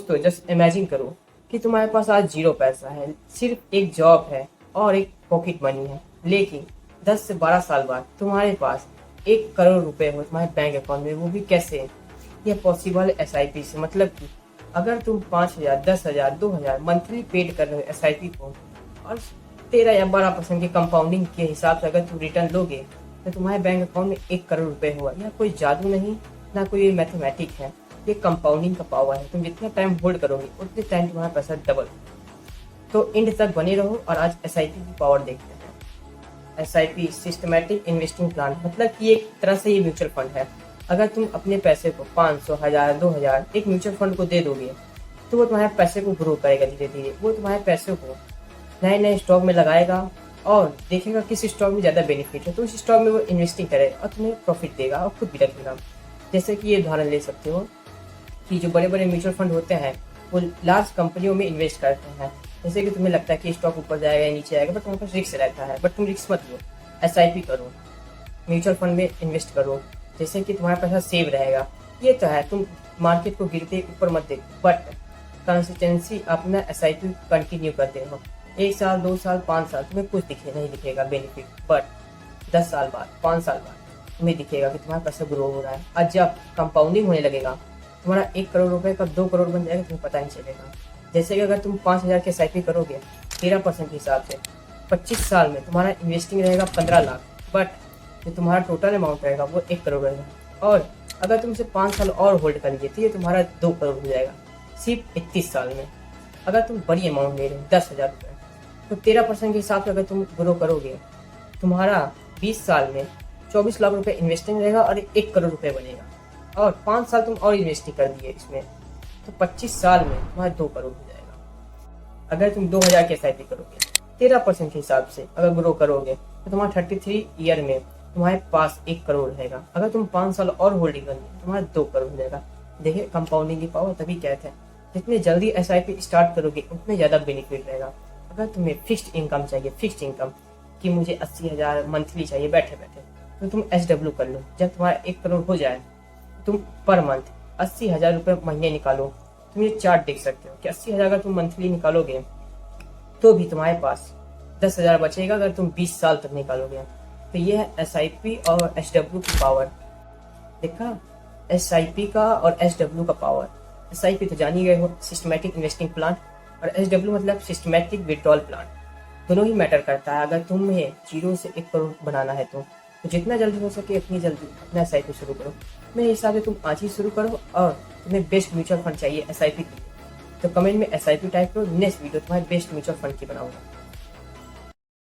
दोस्तों just imagine करो कि तुम्हारे पास आज जीरो पैसा है, सिर्फ एक जॉब है और एक पॉकेट मनी है, लेकिन 10 से 12 साल बाद तुम्हारे पास 1 करोड़ रुपए हो तुम्हारे बैंक अकाउंट में। वो भी कैसे? यह पॉसिबल है SIP से। मतलब कि अगर तुम 5,000, 10,000, 2,000 मंथली पेड कर रहे हो SIP को और 13 या 12% की कंपाउंडिंग के हिसाब से अगर तुम रिटर्न लोगे तो तुम्हारे बैंक अकाउंट में 1 करोड़ रुपए हुआ। यह कोई जादू नहीं, ना कोई मैथमेटिक है, ये कंपाउंडिंग का पावर है। तुम जितना टाइम होल्ड करोगे उतने टाइम तुम्हारा पैसा डबल। तो एंड तक बने रहो और आज SIP की पावर देखते हैं। SIP सिस्टमैटिक इन्वेस्टिंग प्लान, मतलब कि एक तरह से ये म्यूचुअल फंड है। अगर तुम अपने पैसे को 500, 1000, 2000 एक म्यूचुअल फंड को दे दोगे तो वो तुम्हारे पैसे को ग्रो करेगा धीरे धीरे। वो तुम्हारे पैसे को नए नए स्टॉक में लगाएगा और देखेगा किस स्टॉक में ज़्यादा बेनिफिट है तो उस स्टॉक में वो इन्वेस्टिंग करेगा और तुम्हें प्रॉफिट देगा और खुद भी रखेगा। जैसे कि ये उदाहरण ले सकते हो कि जो बड़े बड़े म्यूचुअल फंड होते हैं वो लार्ज कंपनियों में इन्वेस्ट करते हैं। जैसे कि तुम्हें लगता है कि स्टॉक ऊपर जाएगा या नीचे आएगा, बट तुम्हारे पास रिस्क रहता है, बट तुम रिस्क मत लो, SIP करो, म्यूचुअल फंड में इन्वेस्ट करो, जैसे कि तुम्हारा पैसा सेव रहेगा। ये तो है, तुम मार्केट को गिरते ऊपर मत देखो, बट कंसिस्टेंसी अपना SIP कंटिन्यू करते रहो। 1 साल, 2 साल, 5 साल तुम्हें कुछ नहीं दिखेगा बेनिफिट, बट 10 साल बाद, 5 साल बाद तुम्हें दिखेगा कि तुम्हारा पैसा ग्रो हो रहा है। और जब कंपाउंडिंग होने लगेगा तुम्हारा 1 करोड़ रुपए कब 2 करोड़ बन जाएगा तुम्हें पता नहीं चलेगा। जैसे कि अगर तुम 5,000 के SIP करोगे 13% के हिसाब से, 25 साल में तुम्हारा इन्वेस्टिंग रहेगा 15 लाख, बट जो तुम्हारा टोटल अमाउंट रहेगा वो 1 करोड़ रहेगा। और अगर तुम इसे 5 साल और होल्ड करेंगे तो ये तुम्हारा 2 करोड़ हो जाएगा सिर्फ 31 साल में। अगर तुम बड़ी अमाउंट ले रहे हो 10,000 रुपये तो 13% के हिसाब से अगर तुम ग्रो करोगे तुम्हारा 20 साल में 24 लाख रुपए इन्वेस्टिंग रहेगा और 1 करोड़ रुपए बनेगा। और 5 साल तुम और इन्वेस्टिंग कर दिए इसमें तो 25 साल में तुम्हारा 2 करोड़ हो जाएगा। अगर तुम 2,000 के SIP करोगे 13% के हिसाब से अगर ग्रो करोगे तो तुम्हारा 33 ईयर में तुम्हारे पास 1 करोड़ रहेगा। अगर तुम 5 साल और होल्डिंग करोगे तुम्हारा 2 करोड़ हो जाएगा। देखिए कंपाउंडिंग की पावर, तभी कहते हैं जितने जल्दी SIP स्टार्ट करोगे उतने ज़्यादा बेनिफिट रहेगा। अगर तुम्हें फिक्स्ड इनकम चाहिए, फिक्स्ड इनकम कि मुझे 80,000 मंथली चाहिए बैठे बैठे, तो तुम SW कर लो। जब तुम्हारा 1 करोड़ हो जाए तुम पर मंथ 80,000 रुपये महीने निकालो। तुम ये चार्ट देख सकते हो कि 80,000 अगर तुम मंथली निकालोगे तो भी तुम्हारे पास 10,000 बचेगा अगर तुम 20 साल तक निकालोगे। तो ये है SIP और SW की पावर। देखा SIP का और SW का पावर। SIP तो जान ही गए हो, सिस्टमैटिक इन्वेस्टिंग प्लान, और SW मतलब सिस्टमैटिक विड्रॉल प्लान। दोनों ही मैटर करता है। अगर तुम्हें 0 से 1 करोड़ बनाना है तो जितना जल्दी हो सके उतनी जल्दी अपना SIP शुरू करो। मेरे हिसाब से तुम आज ही शुरू करो। और तुम्हें बेस्ट म्यूचुअल फंड चाहिए SIP के लिए तो कमेंट में SIP टाइप करो, नेक्स्ट वीडियो तुम्हारे बेस्ट म्यूचुअल फंड की बनाऊंगा।